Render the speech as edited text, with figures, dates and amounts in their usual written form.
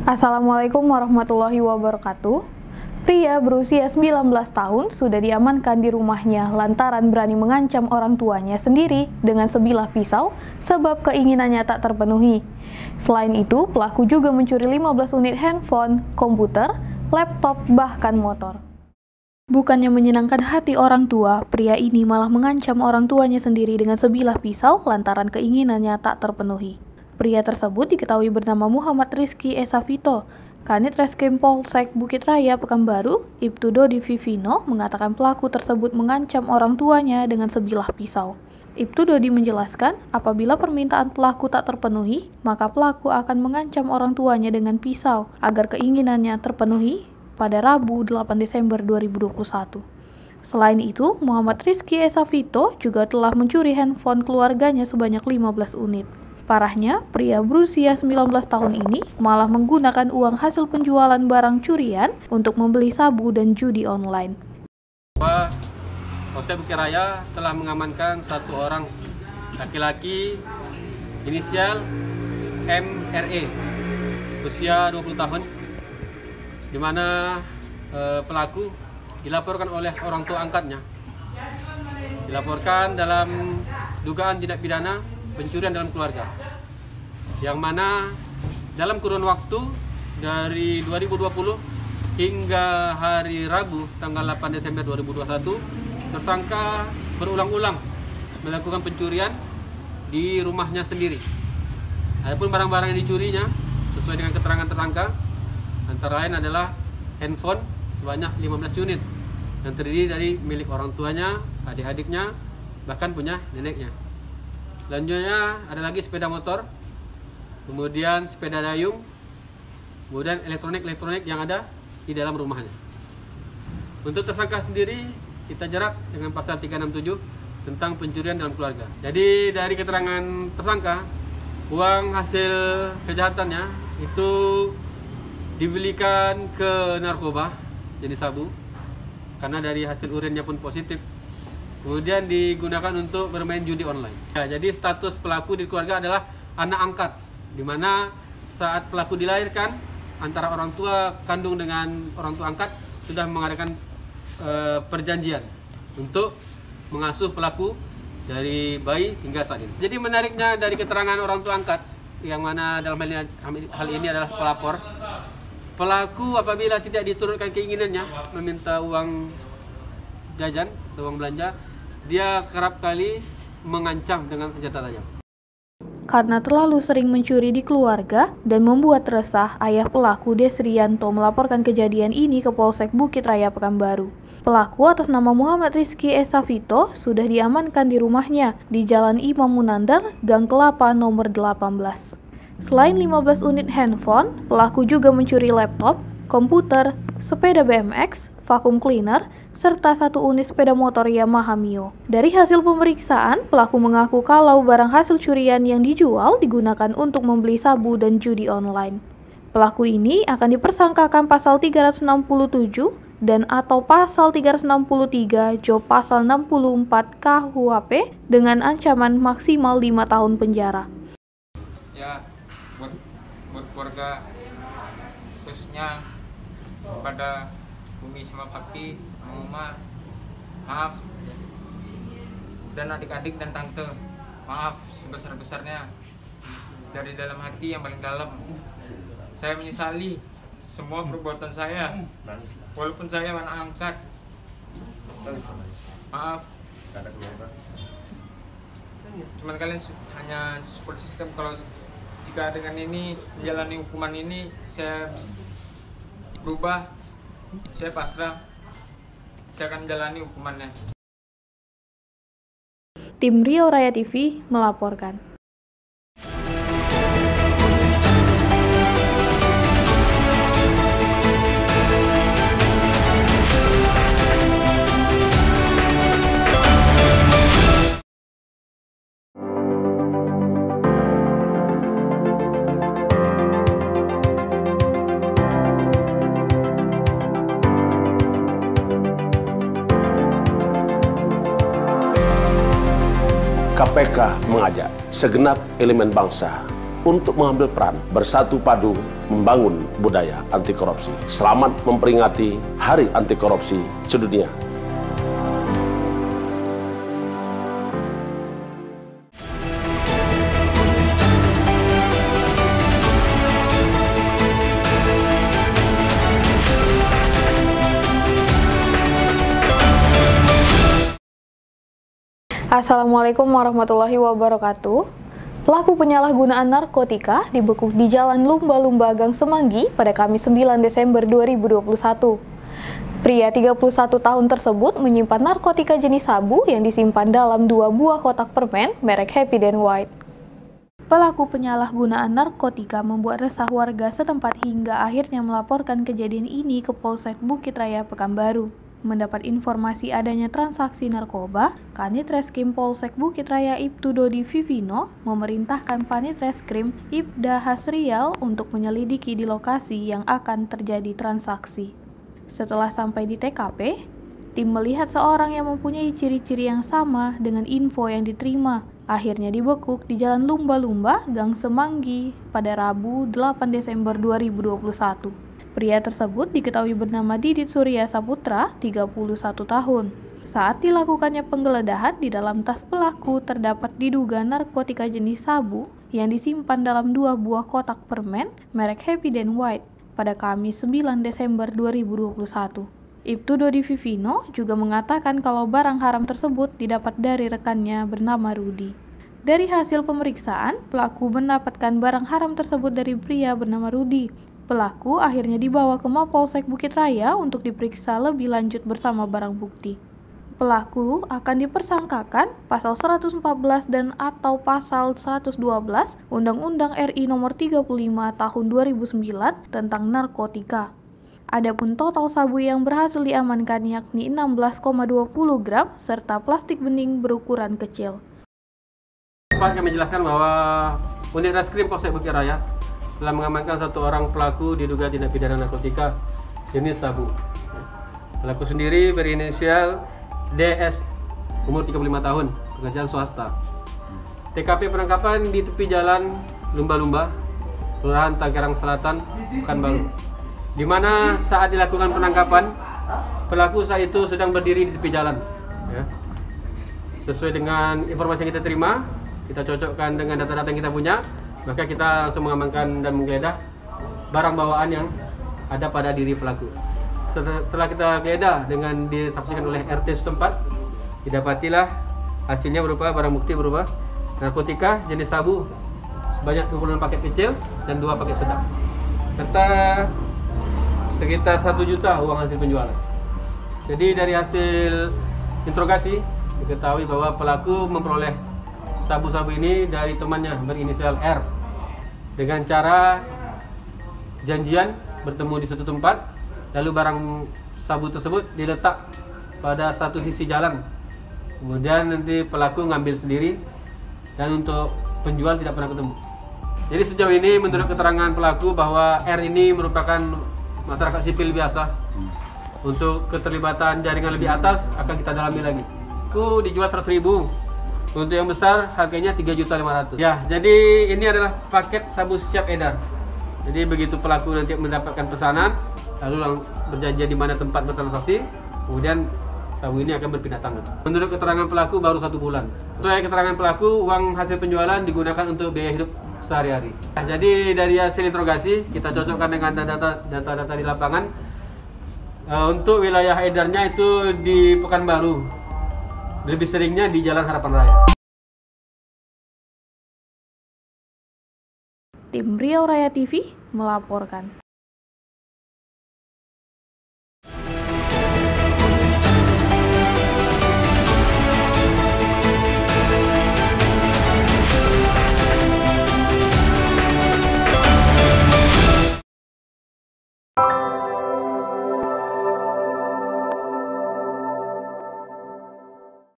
Assalamualaikum warahmatullahi wabarakatuh. Pria berusia 19 tahun sudah diamankan di rumahnya lantaran berani mengancam orang tuanya sendiri dengan sebilah pisau sebab keinginannya tak terpenuhi. Selain itu, pelaku juga mencuri 15 unit handphone, komputer, laptop, bahkan motor. Bukannya menyenangkan hati orang tua, pria ini malah mengancam orang tuanya sendiri dengan sebilah pisau lantaran keinginannya tak terpenuhi. Pria tersebut diketahui bernama Muhammad Rizky Esa Vito. Kanit Reskrim Polsek Bukit Raya Pekanbaru, Ibtu Dodi Vivino, mengatakan pelaku tersebut mengancam orang tuanya dengan sebilah pisau. Ibtu Dodi menjelaskan, apabila permintaan pelaku tak terpenuhi, maka pelaku akan mengancam orang tuanya dengan pisau agar keinginannya terpenuhi pada Rabu 8 Desember 2021. Selain itu, Muhammad Rizky Esa Vito juga telah mencuri handphone keluarganya sebanyak 15 unit. Parahnya, pria berusia 19 tahun ini malah menggunakan uang hasil penjualan barang curian untuk membeli sabu dan judi online. Polsek Bukit Raya telah mengamankan satu orang laki-laki inisial MRE, usia 20 tahun, di mana pelaku dilaporkan oleh orang tua angkatnya. Dilaporkan dalam dugaan tindak pidana pencurian dalam keluarga, yang mana dalam kurun waktu dari 2020 hingga hari Rabu tanggal 8 Desember 2021, tersangka berulang-ulang melakukan pencurian di rumahnya sendiri. Adapun barang-barang yang dicurinya sesuai dengan keterangan tersangka antara lain adalah handphone sebanyak 15 unit yang terdiri dari milik orang tuanya, adik-adiknya, bahkan punya neneknya. Selanjutnya ada lagi sepeda motor, kemudian sepeda dayung, kemudian elektronik yang ada di dalam rumahnya. Untuk tersangka sendiri kita jerat dengan pasal 367 tentang pencurian dalam keluarga. Jadi dari keterangan tersangka, uang hasil kejahatannya itu dibelikan ke narkoba jenis sabu, karena dari hasil urinnya pun positif. Kemudian digunakan untuk bermain judi online. Ya, jadi status pelaku di keluarga adalah anak angkat, di mana saat pelaku dilahirkan antara orang tua kandung dengan orang tua angkat sudah mengadakan perjanjian untuk mengasuh pelaku dari bayi hingga saat ini. Jadi menariknya dari keterangan orang tua angkat, yang mana dalam hal ini adalah pelapor, pelaku apabila tidak diturunkan keinginannya meminta uang jajan atau uang belanja, dia kerap kali mengancam dengan senjata tajam. Karena terlalu sering mencuri di keluarga dan membuat resah, ayah pelaku Desrianto melaporkan kejadian ini ke Polsek Bukit Raya Pekanbaru. Pelaku atas nama Muhammad Rizky Esa Vito sudah diamankan di rumahnya di Jalan Imam Munandar, Gang Kelapa nomor 18. Selain 15 unit handphone, pelaku juga mencuri laptop, komputer, sepeda BMX, vacuum cleaner, serta satu unit sepeda motor Yamaha Mio. Dari hasil pemeriksaan, pelaku mengaku kalau barang hasil curian yang dijual digunakan untuk membeli sabu dan judi online. Pelaku ini akan dipersangkakan pasal 367 dan atau pasal 363 Job pasal 64 KUHP dengan ancaman maksimal 5 tahun penjara. Ya, buat keluarga, khususnya kepada Bumi sama Papi, Mama, maaf, dan adik-adik dan tante, maaf sebesar-besarnya dari dalam hati yang paling dalam. Saya menyesali semua perbuatan saya, walaupun saya anak angkat. Maaf. Cuman kalian hanya support system. Kalau jika dengan ini menjalani hukuman ini saya berubah, saya pasrah, saya akan menjalani hukumannya. Tim Rio Raya TV melaporkan. KPK mengajak segenap elemen bangsa untuk mengambil peran bersatu padu membangun budaya anti korupsi. Selamat memperingati Hari Anti Korupsi Sedunia. Assalamualaikum warahmatullahi wabarakatuh. Pelaku penyalahgunaan narkotika dibekuk di Jalan Lumba-Lumba Gang Semanggi pada Kamis 9 Desember 2021. Pria 31 tahun tersebut menyimpan narkotika jenis sabu yang disimpan dalam 2 buah kotak permen merek Happy dan White. Pelaku penyalahgunaan narkotika membuat resah warga setempat hingga akhirnya melaporkan kejadian ini ke Polsek Bukit Raya Pekanbaru. Mendapat informasi adanya transaksi narkoba, Kanit Reskrim Polsek Bukit Raya Ibtu Dodi Vivino memerintahkan Panit Reskrim Ibda Hasrial untuk menyelidiki di lokasi yang akan terjadi transaksi. Setelah sampai di TKP, tim melihat seorang yang mempunyai ciri-ciri yang sama dengan info yang diterima. Akhirnya dibekuk di Jalan Lumba-Lumba Gang Semanggi pada Rabu 8 Desember 2021. Pria tersebut diketahui bernama Didit Surya Saputra, 31 tahun. Saat dilakukannya penggeledahan, di dalam tas pelaku terdapat diduga narkotika jenis sabu yang disimpan dalam 2 buah kotak permen merek Happy dan White pada Kamis 9 Desember 2021. Ibtu Dodi Vivino juga mengatakan kalau barang haram tersebut didapat dari rekannya bernama Rudi. Dari hasil pemeriksaan, pelaku mendapatkan barang haram tersebut dari pria bernama Rudi. Pelaku akhirnya dibawa ke Mapolsek Bukit Raya untuk diperiksa lebih lanjut bersama barang bukti. Pelaku akan dipersangkakan pasal 114 dan atau pasal 112 Undang-Undang RI Nomor 35 Tahun 2009 tentang narkotika. Adapun total sabu yang berhasil diamankan yakni 16,20 gram serta plastik bening berukuran kecil. Pak yang menjelaskan bahwa Unit Reskrim Polsek Bukit Raya telah mengamankan 1 orang pelaku diduga tindak pidana narkotika jenis sabu. Pelaku sendiri berinisial DS, umur 35 tahun, pekerjaan swasta. TKP penangkapan di tepi jalan Lumba-Lumba, Kelurahan Tangerang Selatan, Pekanbaru, di mana saat dilakukan penangkapan, pelaku saat itu sedang berdiri di tepi jalan. Sesuai dengan informasi yang kita terima, kita cocokkan dengan data-data yang kita punya, maka kita langsung mengamankan dan menggeledah barang bawaan yang ada pada diri pelaku. Setelah kita geledah dengan disaksikan oleh RT setempat, didapatilah hasilnya berupa barang bukti berupa narkotika jenis sabu sebanyak 20 paket kecil dan 2 paket sedang, serta sekitar 1 juta uang hasil penjualan. Jadi dari hasil interogasi diketahui bahwa pelaku memperoleh sabu-sabu ini dari temannya berinisial R dengan cara janjian bertemu di satu tempat, lalu barang sabu tersebut diletak pada satu sisi jalan, kemudian nanti pelaku ngambil sendiri dan untuk penjual tidak pernah ketemu. Jadi sejauh ini menurut keterangan pelaku bahwa R ini merupakan masyarakat sipil biasa. Untuk keterlibatan jaringan lebih atas akan kita dalami lagi. Itu dijual 100.000. Untuk yang besar harganya 3.500.000. Ya, jadi ini adalah paket sabu siap edar. Jadi begitu pelaku nanti mendapatkan pesanan, lalu berjanji di mana tempat bertransaksi, kemudian sabu ini akan berpindah tangan. Menurut keterangan pelaku baru 1 bulan. Sesuai keterangan pelaku, uang hasil penjualan digunakan untuk biaya hidup sehari-hari. Nah, jadi dari hasil interogasi kita cocokkan dengan data-data di lapangan. Untuk wilayah edarnya itu di Pekanbaru, lebih seringnya di Jalan Harapan Raya. Tim Riau Raya TV melaporkan.